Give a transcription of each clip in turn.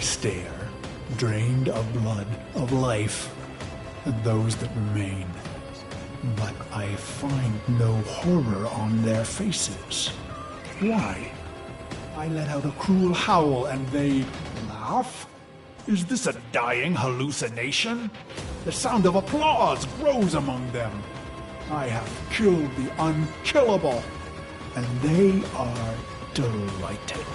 stare, drained of blood, of life, at those that remain. But I find no horror on their faces. Why? I let out a cruel howl and they laugh? Is this a dying hallucination? The sound of applause grows among them. I have killed the unkillable, and they are delighted.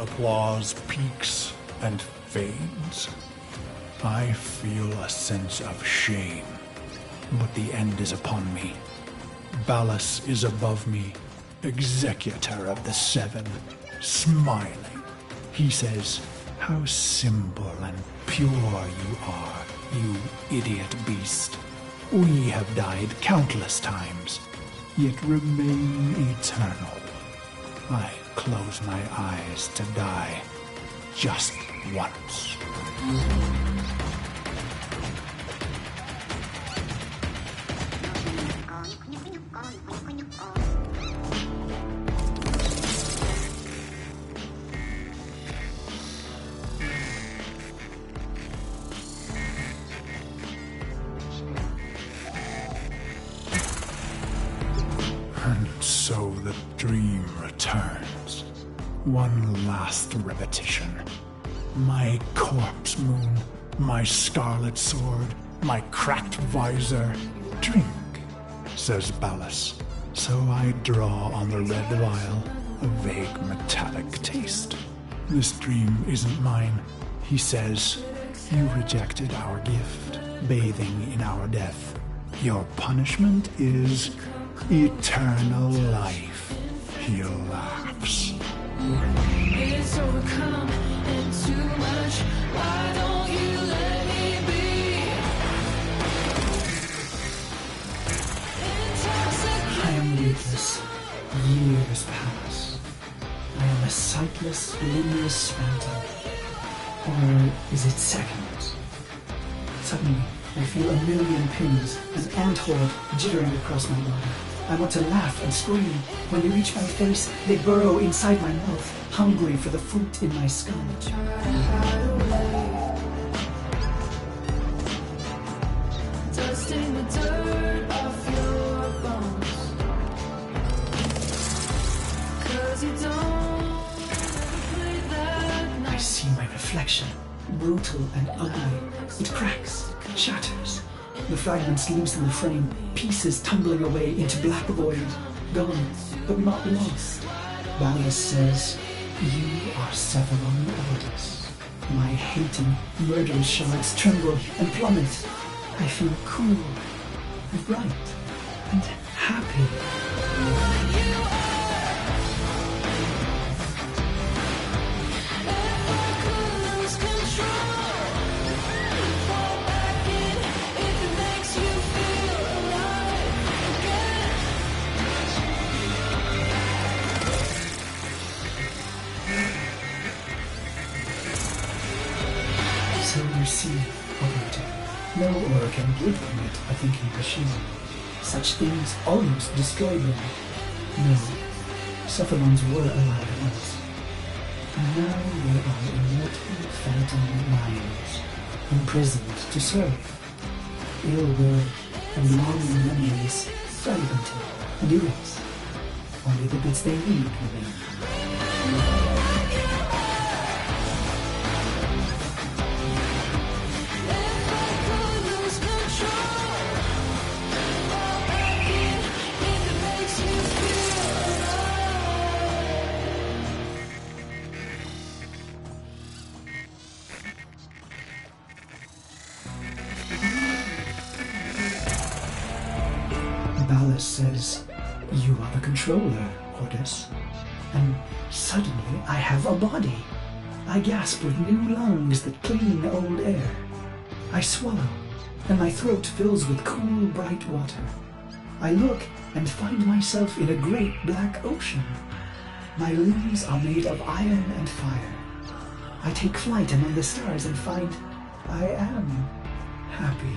Applause peaks and fades. I feel a sense of shame, but the end is upon me. Ballas is above me, executor of the seven, smiling. He says, "How simple and pure you are, you idiot beast. We have died countless times, yet remain eternal. I close my eyes to die just once." And so the dream returns. One last repetition. My corpse moon, my scarlet sword, my cracked visor. "Drink," says Ballas. So I draw on the red vial, a vague metallic taste. "This dream isn't mine," he says. "You rejected our gift, bathing in our death. Your punishment is eternal life." He laughs. It's overcome and too much. Why don't you let me be? I am weightless. Years pass. I am a sightless, limbless phantom. Or is it seconds? Suddenly, I feel a million pins, an ant horde jittering across my body. I want to laugh and scream. When they reach my face, they burrow inside my mouth, hungry for the fruit in my skull. Dusting the dirt off your bones. 'Cause you don't play that I night. see my reflection, brutal and ugly. It cracks, shatters. The fragments loosen the frame, pieces tumbling away into black void. Gone, but not lost. Ballas says, "You are Sephiroth Elders." My hating, murderous shards tremble and plummet. I feel cool, bright, and happy. So you see, Authority, no aura can give them it a thinking machine. Such things almost destroy them. No, Sephiroths were alive once. And now they are immortal phantom minds, imprisoned to serve. Ill will and longing memories fragmented and erased. Only the bits they need remain. Ballas says, "You are the controller, Hortus." And suddenly I have a body. I gasp with new lungs that clean old air. I swallow, and my throat fills with cool, bright water. I look and find myself in a great black ocean. My limbs are made of iron and fire. I take flight among the stars and find I am happy.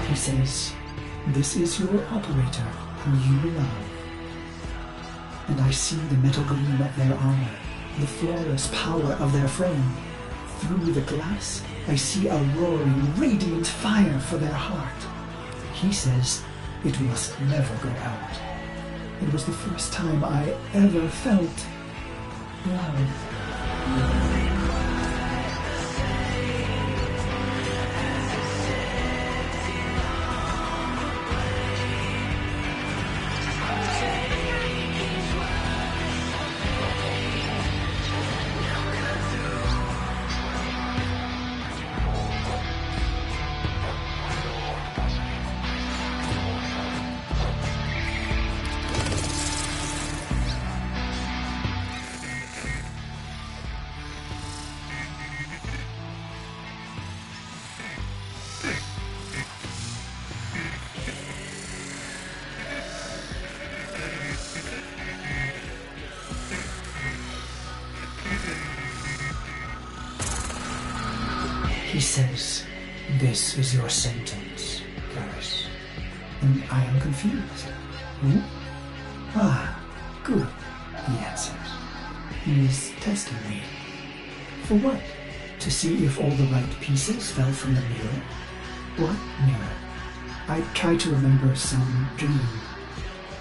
He says, "This is your operator, whom you love." And I see the metal gleam of their armor, the flawless power of their frame. Through the glass, I see a roaring, radiant fire for their heart. He says it must never go out. It was the first time I ever felt love. He says, "This is your sentence, Garrus." And I am confused. "Who?" "Ah, good," he answers. He is testing me. For what? To see if all the right pieces fell from the mirror? What mirror? I try to remember some dream,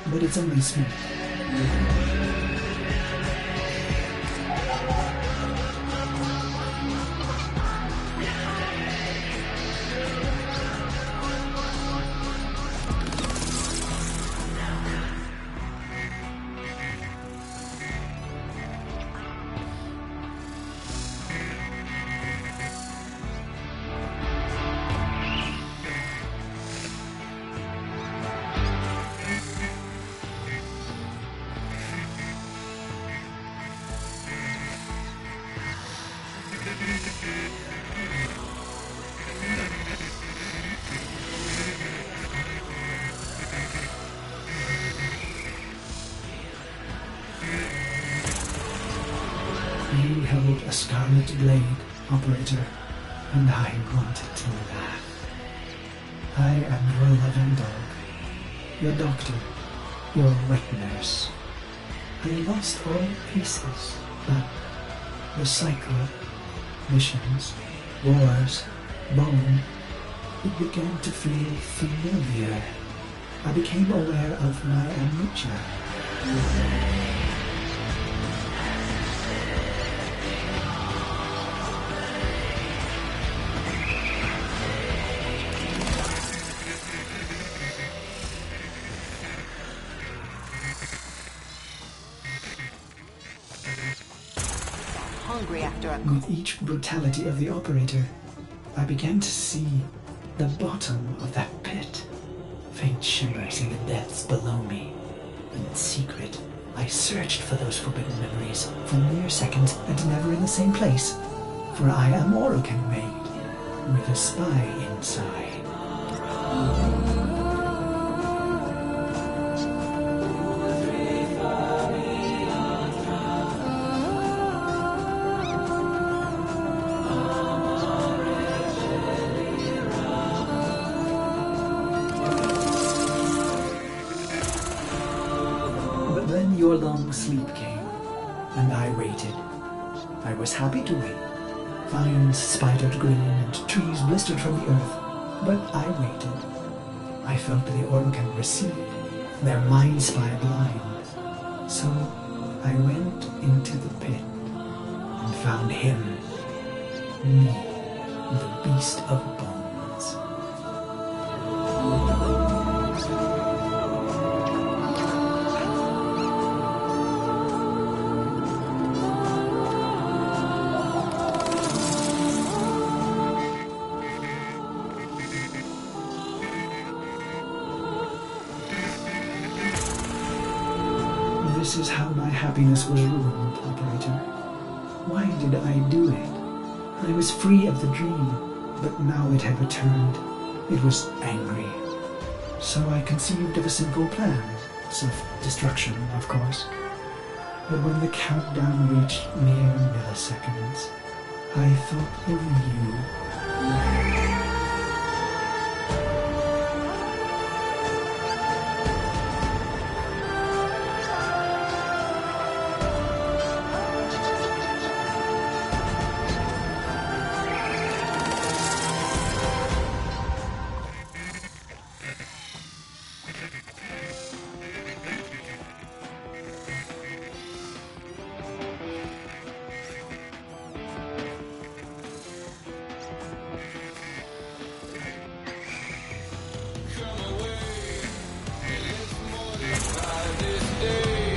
but it's only smoke. You held a scarlet blade, operator, and I wanted to laugh. I am your loving dog, your doctor, your wet nurse. I lost all pieces, but the cycle, missions, wars, bone, it began to feel familiar. I became aware of my amnesia. Hungry after a With each brutality of the operator, I began to see the bottom of that pit. Faint shimmers in the depths below me. In secret, I searched for those forbidden memories for mere seconds and never in the same place. For I am Orokin made, with a spy inside. Then your long sleep came, and I waited. I was happy to wait. Vines spidered green and trees blistered from the earth, but I waited. I felt the Orokin recede, their mind spy blind. So I went into the pit and found him, me, the beast of bones. This is how my happiness was ruined, Operator. Why did I do it? I was free of the dream, but now it had returned. It was angry. So I conceived of a simple plan. Self-destruction, of course. But when the countdown reached mere milliseconds, I thought of you.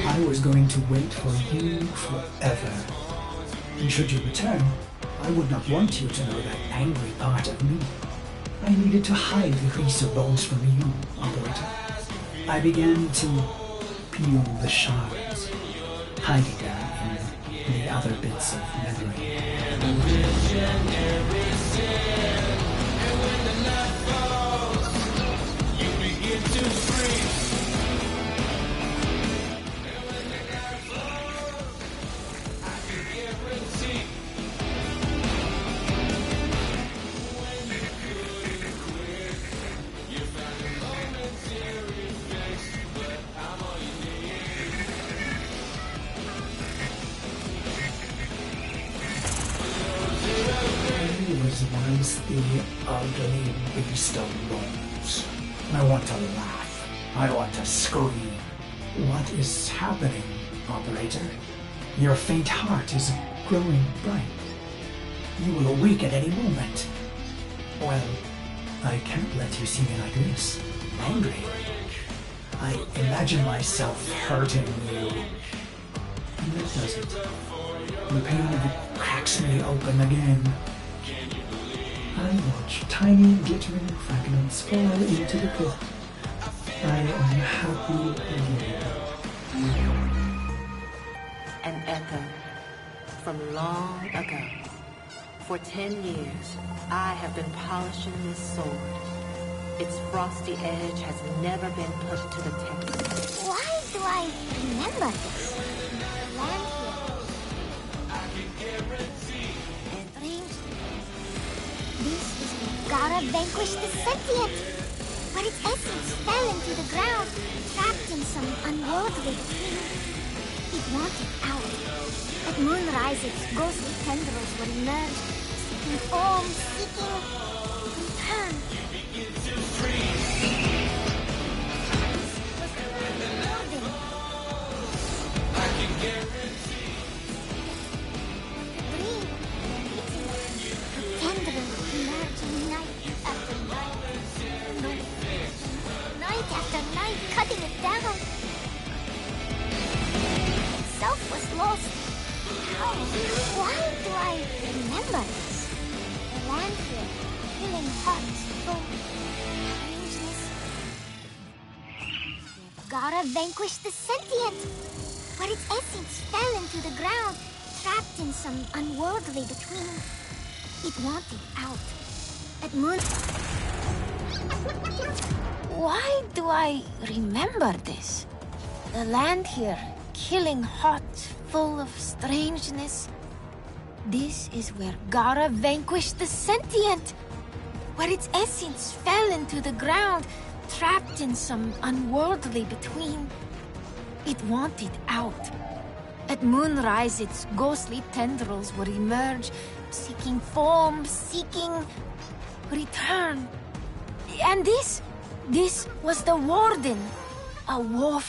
I was going to wait for you forever. And should you return, I would not want you to know that angry part of me. I needed to hide the piece of bones from you, Operator. I began to peel the shards, hiding them in the other bits of memory. Was the ugly beast of bones. I want to laugh. I want to scream. What is happening, Operator? Your faint heart is growing bright. You will awake at any moment. Well, I can't let you see me like this, angry. I imagine myself hurting you. And that does it. The pain of it cracks me open again. I watch tiny glittering fragments fall into the pit. I am happy again. An echo from long ago. For 10 years, I have been polishing this sword. Its frosty edge has never been put to the test. Why do I remember this? The land here. Strange. This is where Gara vanquished the sentient, but its essence fell into the ground, trapped in some unworldly thing. It wanted out. At moonrise, its ghostly tendrils would emerge, seeking form, seeking return. Cutting it down. Self was lost. How? Why do I remember this? The land here, feeling hot, full strangeness. Gara vanquished the sentient, but its essence fell into the ground, trapped in some unworldly between. It wanted out. At moon. Why do I remember this? The land here, killing hot, full of strangeness. This is where Gara vanquished the sentient, but its essence fell into the ground, trapped in some unworldly between. It wanted out. At moonrise, its ghostly tendrils would emerge, seeking form, seeking return. And this was the Warden, a Warframe.